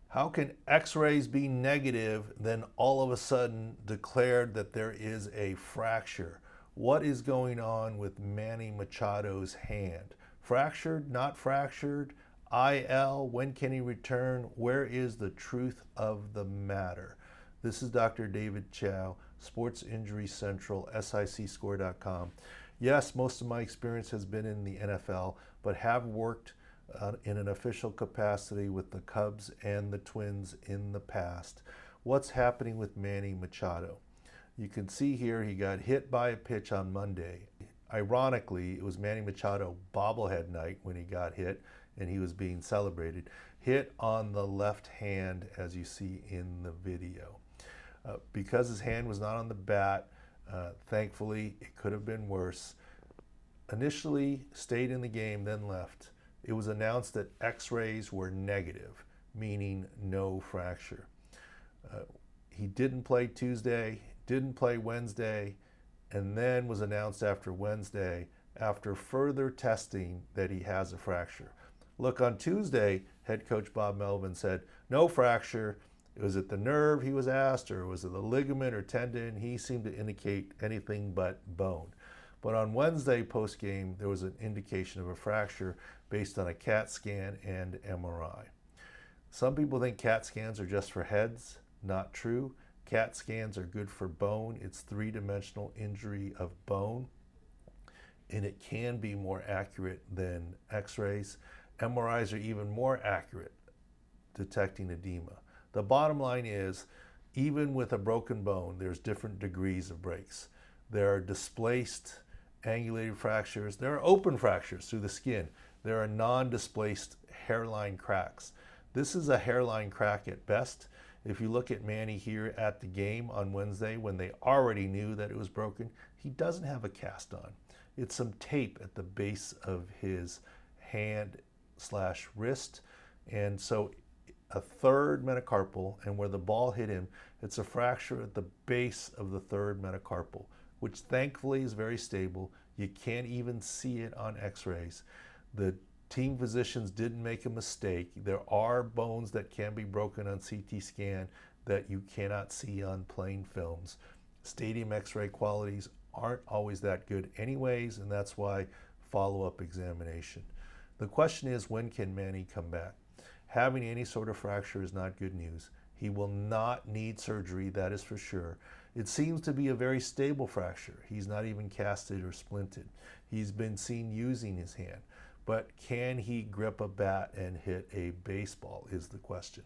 How can x-rays be negative, then all of a sudden declared that there is a fracture? What is going on with Manny Machado's hand? Fractured, not fractured? IL, when can he return? Where is the truth of the matter? This is Dr. David Chao, Sports Injury Central, SICScore.com. Yes, most of my experience has been in the NFL, but have worked in an official capacity with the Cubs and the Twins in the past. What's happening with Manny Machado? You can see here he got hit by a pitch on Monday. Ironically, it was Manny Machado bobblehead night when he got hit and he was being celebrated. Hit on the left hand, as you see in the video. Because his hand was not on the bat, thankfully it could have been worse. Initially stayed in the game, then left. It was announced that x-rays were negative, meaning no fracture. He didn't play Tuesday, didn't play Wednesday, and then was announced after Wednesday, after further testing, that he has a fracture. Look, on Tuesday, head coach Bob Melvin said, no fracture. Was it the nerve, he was asked, or was it the ligament or tendon? He seemed to indicate anything but bone. But on Wednesday post-game, there was an indication of a fracture based on a CAT scan and MRI. Some people think CAT scans are just for heads. Not true. CAT scans are good for bone. It's three-dimensional injury of bone, and it can be more accurate than x-rays. MRIs are even more accurate detecting edema. The bottom line is, even with a broken bone, there's different degrees of breaks. There are displaced angulated fractures. There are open fractures through the skin. There are non-displaced hairline cracks. This is a hairline crack at best. If you look at Manny here at the game on Wednesday, when they already knew that it was broken, he doesn't have a cast on. It's some tape at the base of his hand/wrist. And so a third metacarpal, and where the ball hit him, it's a fracture at the base of the third metacarpal, which thankfully is very stable. You can't even see it on x-rays. The team physicians didn't make a mistake. There are bones that can be broken on CT scan that you cannot see on plain films. Stadium x-ray qualities aren't always that good anyways, and that's why follow-up examination. The question is, when can Manny come back? Having any sort of fracture is not good news. He will not need surgery, that is for sure. It seems to be a very stable fracture. He's not even casted or splinted. He's been seen using his hand. But can he grip a bat and hit a baseball is the question.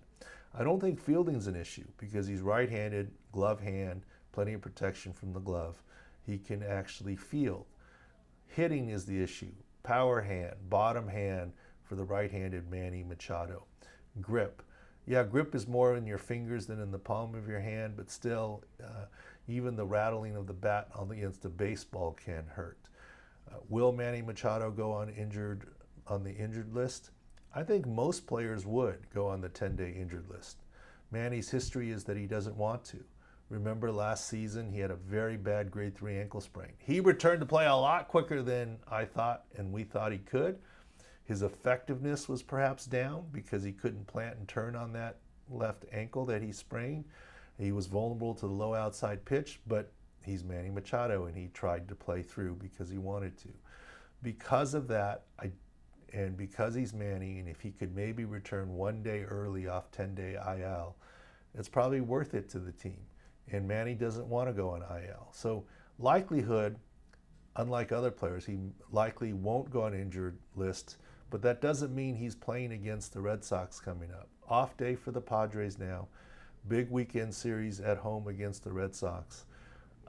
I don't think fielding's an issue because he's right-handed, glove hand, plenty of protection from the glove. He can actually field. Hitting is the issue. Power hand, bottom hand for the right-handed Manny Machado. Grip. Yeah, grip is more in your fingers than in the palm of your hand, but still, even the rattling of the bat against a baseball can hurt. Will Manny Machado go on the injured list? I think most players would go on the 10-day injured list. Manny's history is that he doesn't want to. Remember last season, he had a very bad grade 3 ankle sprain. He returned to play a lot quicker than I thought and we thought he could. His effectiveness was perhaps down because he couldn't plant and turn on that left ankle that he sprained. He was vulnerable to the low outside pitch, but he's Manny Machado and he tried to play through because he wanted to. Because of that, and because he's Manny, and if he could maybe return one day early off 10-day IL, it's probably worth it to the team. And Manny doesn't want to go on IL. So likelihood, unlike other players, he likely won't go on injured list, but that doesn't mean he's playing against the Red Sox coming up. Off day for the Padres now. Big weekend series at home against the Red Sox.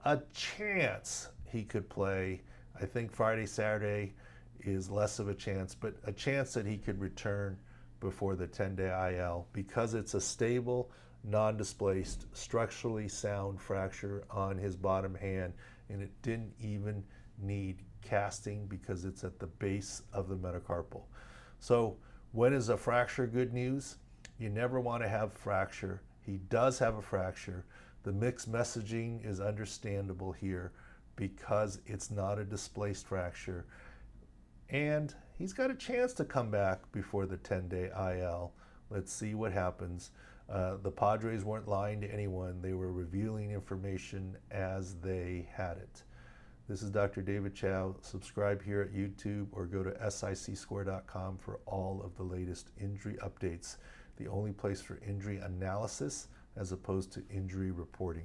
A chance he could play. I think Friday, Saturday is less of a chance, but a chance that he could return before the 10-day IL because it's a stable, non-displaced, structurally sound fracture on his bottom hand, and it didn't even need casting because it's at the base of the metacarpal. So when is a fracture good news? You never want to have fracture. He does have a fracture. The mixed messaging is understandable here because it's not a displaced fracture. And he's got a chance to come back before the 10-day IL Let's see what happens. The Padres weren't lying to anyone. They were revealing information as they had it. This is Dr. David Chao. Subscribe here at YouTube or go to sicscore.com for all of the latest injury updates, the only place for injury analysis as opposed to injury reporting.